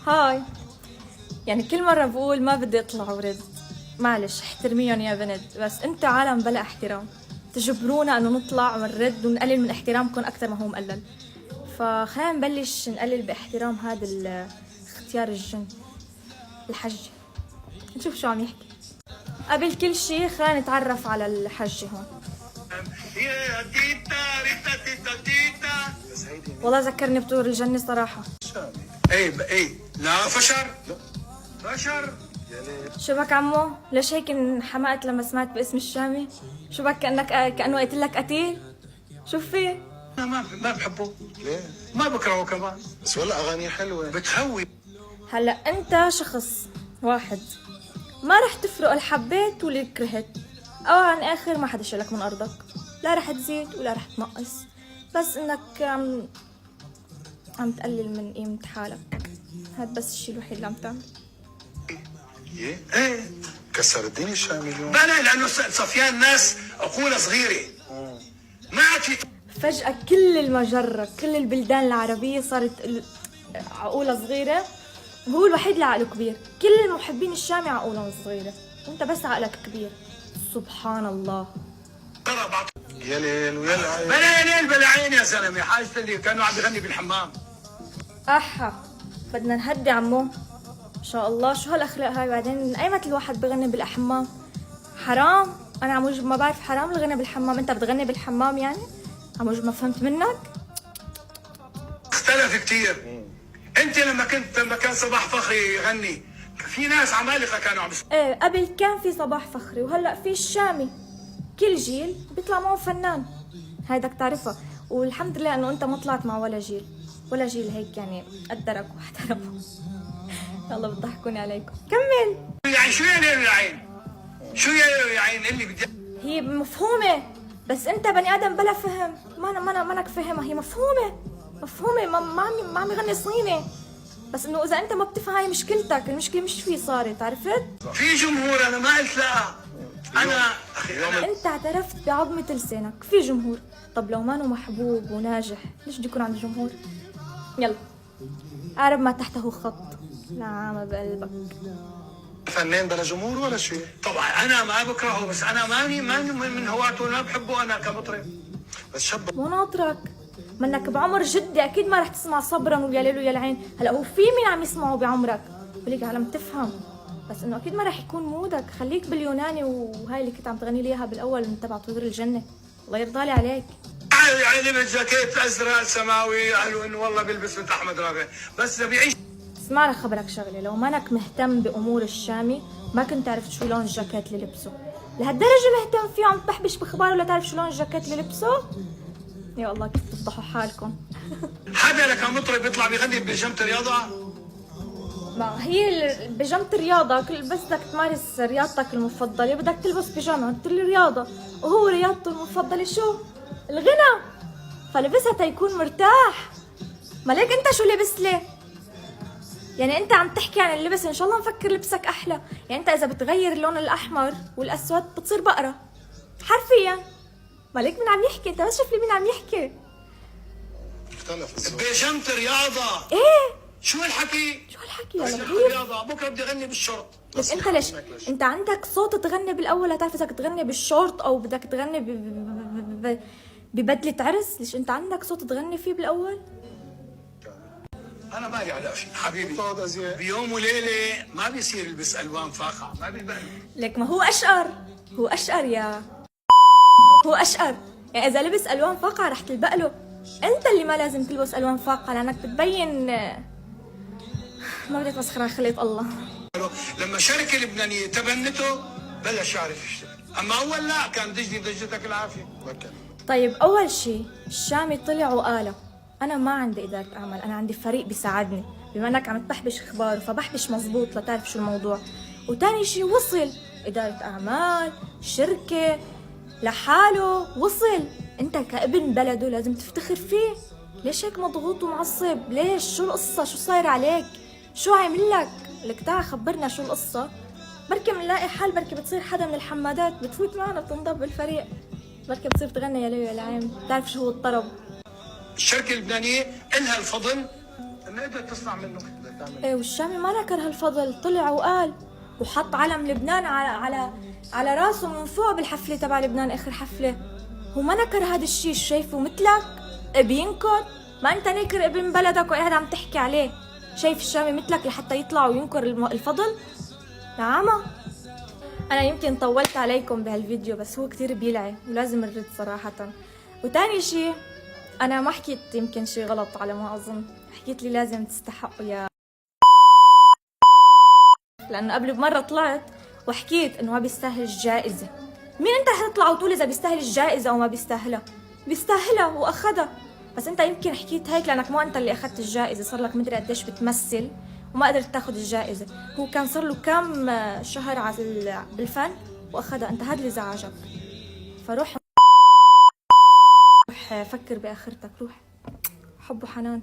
هاي. يعني كل مرة بقول ما بدي اطلع ورد، معلش احترميهم يا بنت، بس انتوا عالم بلا احترام، تجبرونا انه نطلع ونرد ونقلل من احترامكم اكثر ما هو مقلل. فخلينا نبلش نقلل باحترام هذا اختيار الجن الحج. نشوف شو عم يحكي. قبل كل شيء خلينا نتعرف على الحج هون. والله ذكرني بطور الجنة صراحة. اي لا فشر فشر. شو بك عمو؟ ليش هيك انحمقت لما سمعت باسم الشامي؟ شو بك كأنه قلت لك قتيل؟ شو في؟ انا ما بحبه. ليه؟ ما بكرهه كمان، بس والله اغاني حلوه بتهوي. هلا انت شخص واحد ما رح تفرق الحبيت واللي كرهت، او عن اخر ما حدا شالك من ارضك، لا رح تزيد ولا رح تنقص، بس انك عم تقلل من قيمة حالك. هاد بس الشيء الوحيد اللي عم تعمل. ايه كسر الدنيا الشامي اليوم. بلا لانه صفيان ناس عقولها صغيره، ما عاد في. فجأة كل المجرة كل البلدان العربية صارت عقولها صغيرة، وهو الوحيد اللي عقله كبير. كل محبين الشامي عقولهم صغيرة، وانت بس عقلك كبير. سبحان الله. يا ليل ويا العين. بلا يا ليل بلا عين يا زلمه، حاجه اللي كانوا عم بيغني بالحمام. احا بدنا نهدي عمو. ما شاء الله شو هالاخلاق هاي؟ بعدين من اي متى الواحد بغني بالحمام؟ حرام. انا عموج ما بعرف حرام الغنى بالحمام. انت بتغني بالحمام يعني؟ عموج ما فهمت منك. اختلف كثير. انت لما كان صباح فخري يغني في ناس عمالقه كانوا عم ايه قبل كان في صباح فخري وهلا في الشامي. كل جيل بيطلع معه فنان، هاي بدك تعرفها. والحمد لله انه انت ما طلعت مع ولا جيل هيك يعني قدرك واحترمك. يلا بتضحكوني عليكم. كمل. يعني شو يا ليل العين؟ شو يا عين اللي بدي. هي مفهومة، بس انت بني ادم بلا فهم. مانك فهمها. هي مفهومة ما عم يغني صيني، بس انه اذا انت ما بتفهم هاي مشكلتك. المشكلة مش فيه صارت، عرفت؟ في جمهور، انا ما قلت لا. انا انت اعترفت بعظمة لسانك. في جمهور. طب لو مانو محبوب وناجح ليش بده يكون عنده جمهور؟ يلا اعرب ما تحته خط. نعم بقلبك. فنان بلا جمهور ولا شيء. طبعا انا ما بكرهه، بس انا ماني من هواته، ما بحبه انا كمطرب. بس شب مو ناطرك منك بعمر جدي، اكيد ما رح تسمع صبرا ويا ليل ويا العين. هلا هو في مين عم يسمعوا بعمرك؟ بقولك عالم تفهم، بس انه اكيد ما رح يكون مودك. خليك باليوناني وهاي اللي كنت عم تغني لي اياها بالاول من تبع طيور الجنه. الله يرضى لي عليك. يعني لبس جاكيت ازرق سماوي، قالوا انه والله بيلبس بنت احمد رابع، بس اذا بيعيش. اسمع لك خبرك شغله، لو مانك مهتم بامور الشامي ما كنت عرفت شو لون الجاكيت اللي لبسه. لهالدرجه مهتم فيه عم تبحبش بخباره ولا تعرف شو لون الجاكيت اللي لبسه؟ يا الله كيف تفضحوا حالكم. حدا لك مطرب بيطلع بيغني ببيجامه رياضه؟ ما هي بيجامة الرياضة، بس بدك تمارس رياضتك المفضلة بدك تلبس بيجامة الرياضة، وهو رياضته المفضلة شو؟ الغنى. فلبسها تيكون مرتاح. مالك انت شو لبست ليه؟ يعني انت عم تحكي عن اللبس، ان شاء الله مفكر لبسك احلى. يعني انت اذا بتغير اللون الاحمر والاسود بتصير بقرة حرفيا. مالك مين عم يحكي؟ انت بس شوف لي مين عم يحكي. اختلف الذوق. بيجامه رياضه. ايه شو الحكي؟ شو هالحكي يا بيجامه لطيف؟ رياضه، بكره بدي اغني بالشورت. بس انت ليش انت عندك صوت تغني بالاول؟ لا تعرف اذا بدك تغني بالشورت او بدك تغني ببدلة عرس؟ ليش انت عندك صوت تغني فيه بالاول؟ انا مالي على شيء حبيبي. طاد ازياء. بيوم وليله ما بيصير يلبس الوان فاقعه، ما بيبان. لك ما هو اشقر. هو اشقر يعني اذا لبس الوان فاقعه رح تلبق له. انت اللي ما لازم تلبس الوان فاقعه لانك بتبين. ما بدي اتمسخر خليت الله. لما شركه لبنانيه تبنته بلش يعرف يشتغل، اما اول لا كان دجلي بدجتك العافيه. طيب اول شيء الشامي طلع وقاله انا ما عندي اداره اعمال، انا عندي فريق بيساعدني. بما انك عم تبحبش اخباره فبحبش مزبوط لتعرف شو الموضوع. وتاني شيء وصل اداره اعمال شركه لحاله، وصل. انت كابن بلده لازم تفتخر فيه. ليش هيك مضغوط ومعصب؟ ليش؟ شو القصه؟ شو صاير عليك؟ شو عامل لك؟ لك تعال خبرنا شو القصه. بركي بنلاقي حل، بركي بتصير حدا من الحمادات بتفوت معنا بتنضب بالفريق، بركي بتصير تغني يا ليل يا العين. بتعرف شو هو الطرب؟ الشركه اللبنانيه إلها الفضل انها قدرت تصنع منه. تعمل ايه والشامي ما نكر هالفضل، طلع وقال وحط علم لبنان على راسه من فوق بالحفله تبع لبنان اخر حفله. هو ما نكر هذا الشيء، شايفه مثلك بينكر؟ ما انت نكر ابن بلدك وقاعد عم تحكي عليه. شايف الشامي مثلك لحتى يطلع وينكر الفضل؟ نعمة انا يمكن طولت عليكم بهالفيديو بس هو كتير بيلعي ولازم نرد صراحة. وتاني شيء انا ما حكيت يمكن شيء غلط على ما اظن، حكيت لي لازم تستحقوا يا، لانه قبل بمرة طلعت وحكيت انه ما بيستاهل الجائزة. مين انت رح تطلع وتقول اذا بيستاهل الجائزة او ما بيستاهلها؟ بيستاهلها واخدها. بس انت يمكن حكيت هيك لانك مو انت اللي اخذت الجائزة، صار لك مدري قديش بتمثل وما قدرت تاخذ الجائزة. هو كان صار له كم شهر بالفن واخذها، انت هذا اللي زعجك. فروح فكر باخرتك، روح حب وحنان.